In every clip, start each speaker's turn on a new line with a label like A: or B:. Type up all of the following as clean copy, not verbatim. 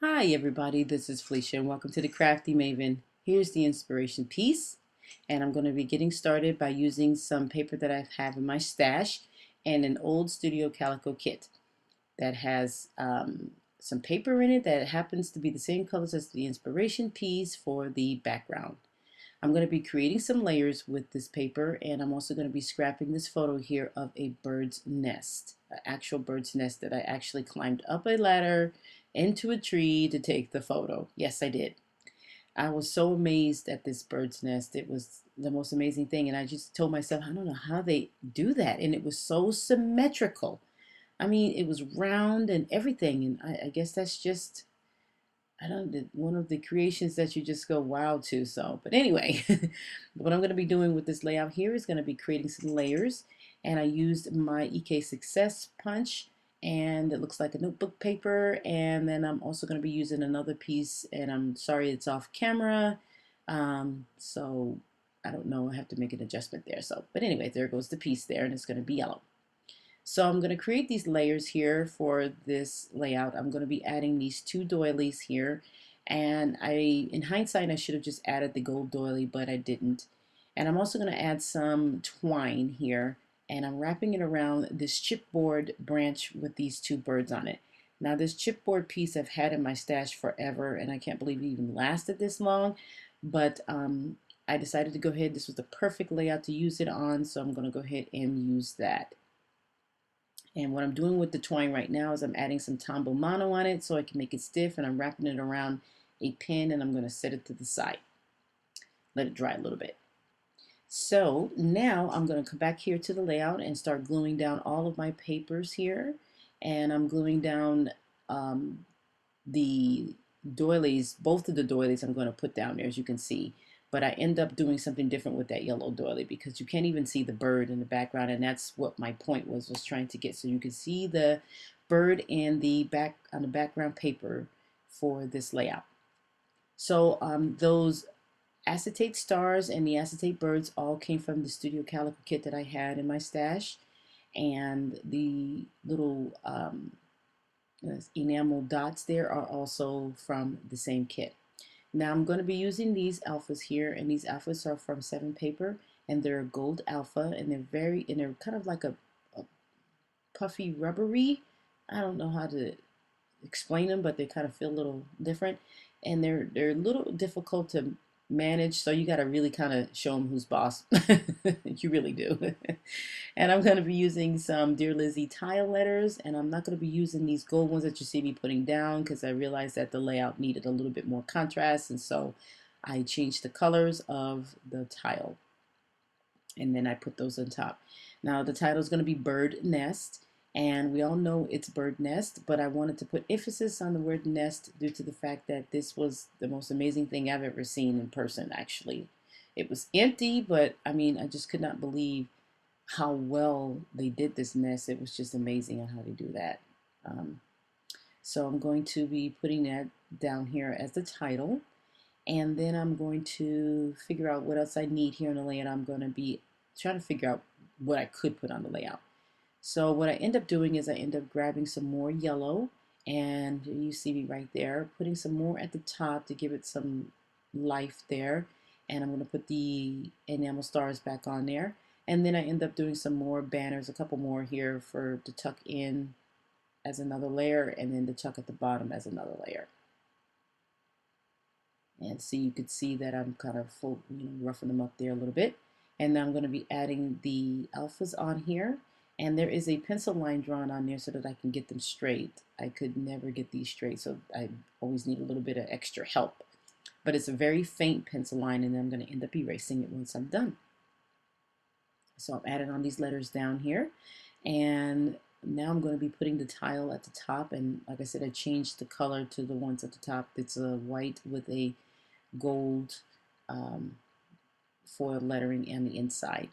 A: Hi everybody, this is Felicia and welcome to the Crafty Maven. Here's the inspiration piece, and I'm going to be getting started by using some paper that I have in my stash and an old Studio Calico kit that has some paper in it that happens to be the same colors as the inspiration piece for the background. I'm going to be creating some layers with this paper, and I'm also going to be scrapping this photo here of a bird's nest, an actual bird's nest that I actually climbed up a ladder into a tree to take the photo. Yes, I did. I was so amazed at this bird's nest. It was the most amazing thing, and I just told myself, I don't know how they do that, and it was so symmetrical. I mean, it was round and everything, and I guess that's just I don't know, one of the creations that you just go wow to. So, but anyway, what I'm going to be doing with this layout here is going to be creating some layers, and I used my EK Success punch, and it looks like a notebook paper, and then I'm also going to be using another piece, and I'm sorry it's off camera, so I don't know, I have to make an adjustment there. So, but anyway, there goes the piece there, and it's going to be yellow. So I'm going to create these layers here for this layout. I'm going to be adding these two doilies here. And in hindsight, I should have just added the gold doily, but I didn't. And I'm also going to add some twine here. And I'm wrapping it around this chipboard branch with these two birds on it. Now this chipboard piece I've had in my stash forever, and I can't believe it even lasted this long. But I decided to go ahead. This was the perfect layout to use it on, so I'm going to go ahead and use that. And what I'm doing with the twine right now is I'm adding some Tombow Mono on it so I can make it stiff, and I'm wrapping it around a pin, and I'm going to set it to the side. Let it dry a little bit. So now I'm going to come back here to the layout and start gluing down all of my papers here. And I'm gluing down the doilies, both of the doilies I'm going to put down there, as you can see. But I end up doing something different with that yellow doily because you can't even see the bird in the background, and that's what my point was trying to get. So you can see the bird in the back on the background paper for this layout. So those acetate stars and the acetate birds all came from the Studio Calico kit that I had in my stash, and the little enamel dots there are also from the same kit. Now I'm going to be using these alphas here, and these alphas are from 7 paper, and they're a gold alpha, and they're kind of like a puffy rubbery. I don't know how to explain them, but they kind of feel a little different, and they're a little difficult to manage. So you got to really kind of show them who's boss. You really do. And I'm going to be using some Dear Lizzie tile letters, and I'm not going to be using these gold ones that you see me putting down because I realized that the layout needed a little bit more contrast, and so I changed the colors of the tile, and then I put those on top. Now the title is going to be Bird Nest, and we all know it's bird nest, but I wanted to put emphasis on the word nest due to the fact that this was the most amazing thing I've ever seen in person, actually. It was empty, but I mean, I just could not believe how well they did this nest. It was just amazing on how they do that. Um, so I'm going to be putting that down here as the title. And then I'm going to figure out what else I need here in the layout. I'm going to be trying to figure out what I could put on the layout. So what I end up doing is I end up grabbing some more yellow, and you see me right there, putting some more at the top to give it some life there. And I'm going to put the enamel stars back on there. And then I end up doing some more banners, a couple more here for to tuck in as another layer, and then to tuck at the bottom as another layer. And so you could see that I'm kind of roughing them up there a little bit. And now I'm going to be adding the alphas on here. And there is a pencil line drawn on there so that I can get them straight. I could never get these straight, so I always need a little bit of extra help. But it's a very faint pencil line, and then I'm going to end up erasing it once I'm done. So I've added on these letters down here. And now I'm going to be putting the tile at the top. And like I said, I changed the color to the ones at the top. It's a white with a gold foil lettering on the inside.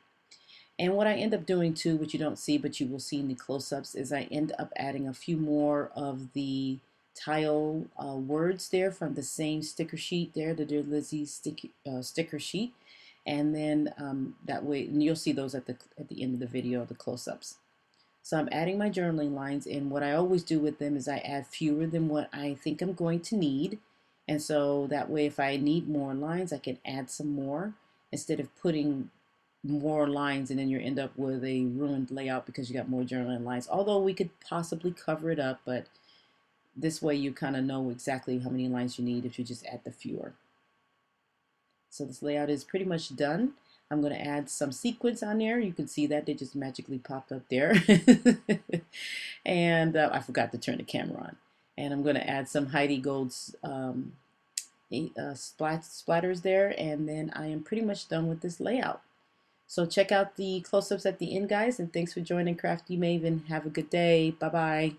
A: And what I end up doing too, which you don't see but you will see in the close-ups, is I end up adding a few more of the tile words there from the same sticker sheet there, the Dear Lizzie sticker sheet. And then that way, and you'll see those at the end of the video, the close-ups. So I'm adding my journaling lines, and what I always do with them is I add fewer than what I think I'm going to need. And so that way, if I need more lines, I can add some more instead of putting more lines and then you end up with a ruined layout because you got more journaling lines. Although we could possibly cover it up, but this way you kind of know exactly how many lines you need if you just add the fewer. So this layout is pretty much done. I'm going to add some sequins on there. You can see that they just magically popped up there. And I forgot to turn the camera on. And I'm going to add some Heidi Gold's splatters there. And then I am pretty much done with this layout. So check out the close-ups at the end, guys. And thanks for joining Crafty Maven. Have a good day. Bye-bye.